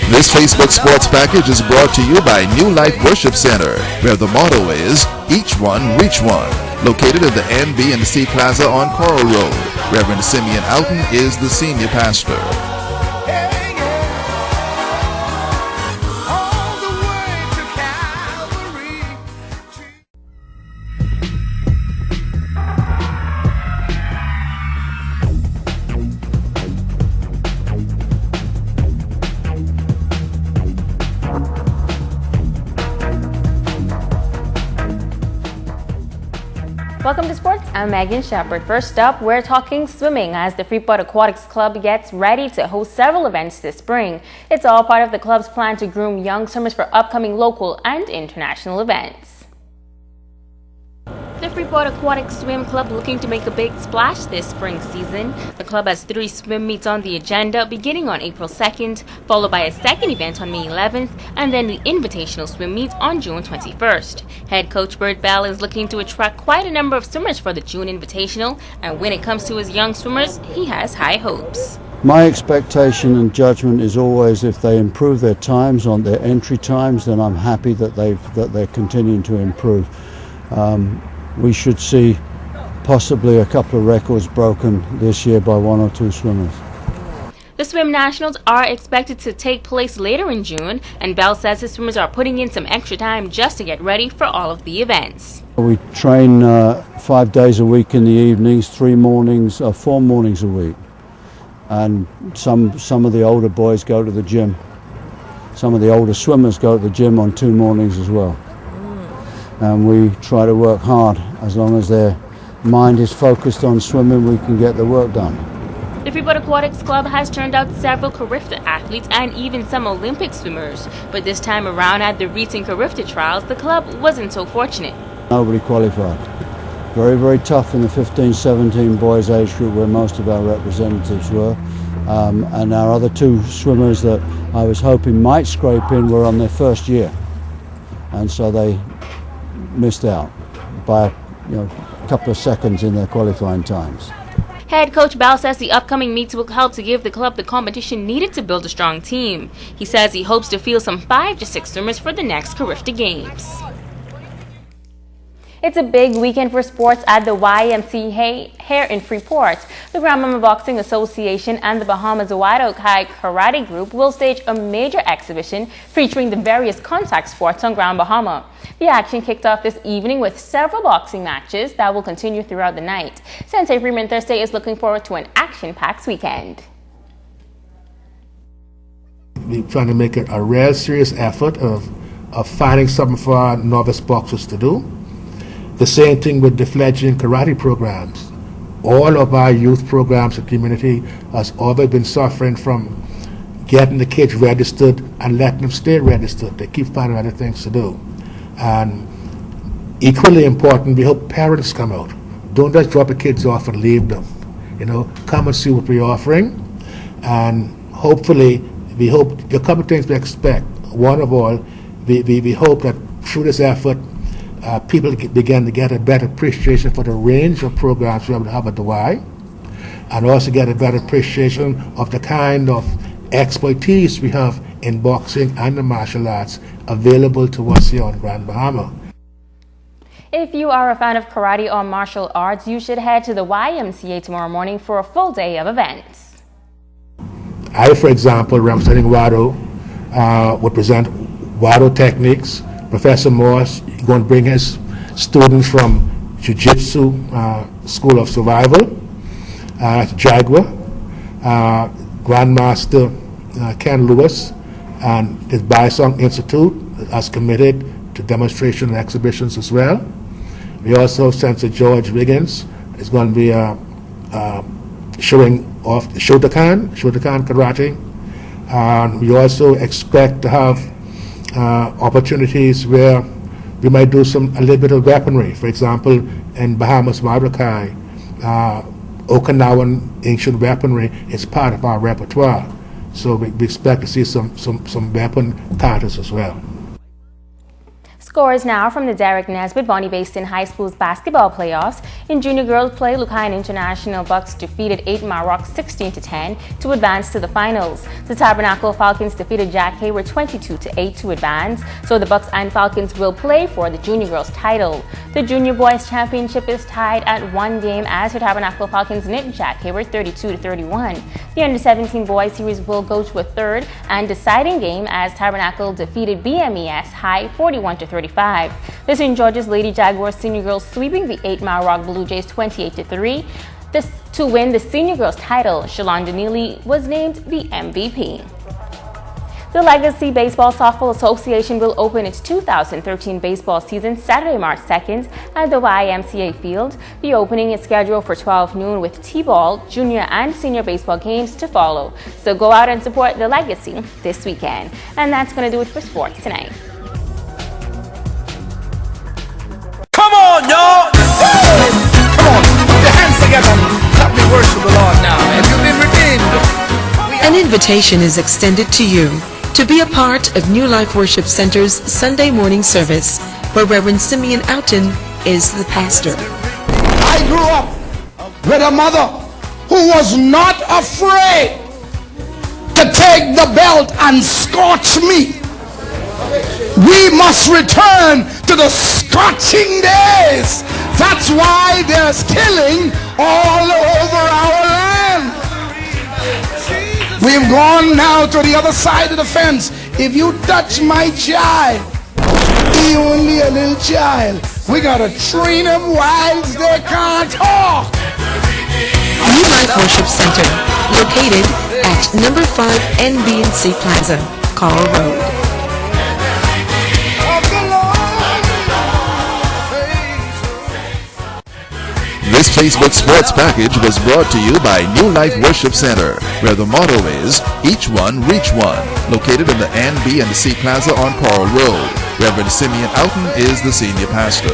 This Facebook Sports package is brought to you by New Life Worship Center, where the motto is, each one, reach one. Located in the NB&C Plaza on Coral Road, Reverend Simeon Alton is the senior pastor. Welcome to Sports. I'm Megan Shepard. First up, we're talking swimming as the Freeport Aquatics Club gets ready to host several events this spring. It's all part of the club's plan to groom young swimmers for upcoming local and international events. The Freeport Aquatic Swim Club looking to make a big splash this spring season. The club has 3 swim meets on the agenda beginning on April 2nd, followed by a second event on May 11th, and then the Invitational Swim Meet on June 21st. Head coach Bert Bell is looking to attract quite a number of swimmers for the June Invitational, and when it comes to his young swimmers, he has high hopes. My expectation and judgment is always if they improve their times on their entry times, then I'm happy that they're continuing to improve. We should see possibly a couple of records broken this year by 1 or 2 swimmers. The Swim Nationals are expected to take place later in June, and Bell says his swimmers are putting in some extra time just to get ready for all of the events. We train 5 days a week in the evenings, 4 mornings a week. And some of the older boys go to the gym. Some of the older swimmers go to the gym on 2 mornings as well. And we try to work hard. As long as their mind is focused on swimming, we can get the work done. The Freeport Aquatics Club has turned out several Carifta athletes and even some Olympic swimmers. But this time around at the recent Carifta trials, the club wasn't so fortunate. Nobody qualified. Very, very tough in the 15-17 boys age group where most of our representatives were. And our other 2 swimmers that I was hoping might scrape in were on their first year. And so they missed out by a couple of seconds in their qualifying times. Head coach Bell says the upcoming meets will help to give the club the competition needed to build a strong team. He says he hopes to field some 5 to 6 swimmers for the next Carifta Games. It's a big weekend for sports at the YMCA here in Freeport. The Grandmama Boxing Association and the Bahamas Waido Kai Karate Group will stage a major exhibition featuring the various contact sports on Grand Bahama. The action kicked off this evening with several boxing matches that will continue throughout the night. Sensei Freeman Thursday is looking forward to an action-packed weekend. We're trying to make it a real serious effort of finding something for our novice boxers to do. The same thing with the fledgling karate programs. All of our youth programs and community has always been suffering from getting the kids registered and letting them stay registered. They keep finding other things to do. And equally important, we hope parents come out. Don't just drop the kids off and leave them. Come and see what we're offering. And hopefully, we hope there are a couple of things we expect. One of all, we hope that through this effort, people begin to get a better appreciation for the range of programs we have at the Y, and also get a better appreciation of the kind of expertise we have in boxing and the martial arts available to us here on Grand Bahama. If you are a fan of karate or martial arts, you should head to the YMCA tomorrow morning for a full day of events. I, for example, representing Waido, would present Waido techniques. Professor Morse is going to bring his students from Jiu-Jitsu School of Survival, Jaguar, Grandmaster Ken Lewis, and his Baisong Institute has committed to demonstration and exhibitions as well. We also, Sensei George Wiggins is going to be showing off Shotokan karate. And we also expect to have opportunities where we might do a little bit of weaponry. For example, in Bahamas Waido Kai, Okinawan ancient weaponry is part of our repertoire. So we expect to see some weapon counters as well. Scores now from the Derek Nesbitt Bonnie Basin High School's basketball playoffs. In junior girls play, Lucayan International Bucks defeated 8 Maroc 16-10 to advance to the finals. The Tabernacle Falcons defeated Jack Hayward 22-8 to advance, so the Bucks and Falcons will play for the junior girls title. The junior boys championship is tied at 1 game as the Tabernacle Falcons nip Jack Hayward 32-31. The under-17 boys series will go to a third and deciding game as Tabernacle defeated BMES High 41-35. The St. George's Lady Jaguars senior girls sweeping the 8 Maroc Blue Jays 28-3. To win the senior girls title, Shalonda Neely was named the MVP. The Legacy Baseball Softball Association will open its 2013 baseball season Saturday, March 2nd at the YMCA field. The opening is scheduled for 12 noon with T-ball, junior and senior baseball games to follow. So go out and support the Legacy this weekend. And that's going to do it for sports tonight. Come on, y'all! Come on, put your hands together and help me worship the Lord now. Have you been redeemed? An invitation is extended to you to be a part of New Life Worship Center's Sunday morning service, where Reverend Simeon Outen is the pastor. I grew up with a mother who was not afraid to take the belt and scorch me. We must return to the scorching days. That's why there's killing all over our land. We've gone now to the other side of the fence. If you touch my child, he only a little child. We gotta train him whilst they can't talk. New Life Worship Center, located at number 5 NB&C Plaza, Carl Road. This Facebook Sports Package was brought to you by New Life Worship Center, where the motto is, each one, reach one, located in the NB&C Plaza on Coral Road. Reverend Simeon Outen is the senior pastor.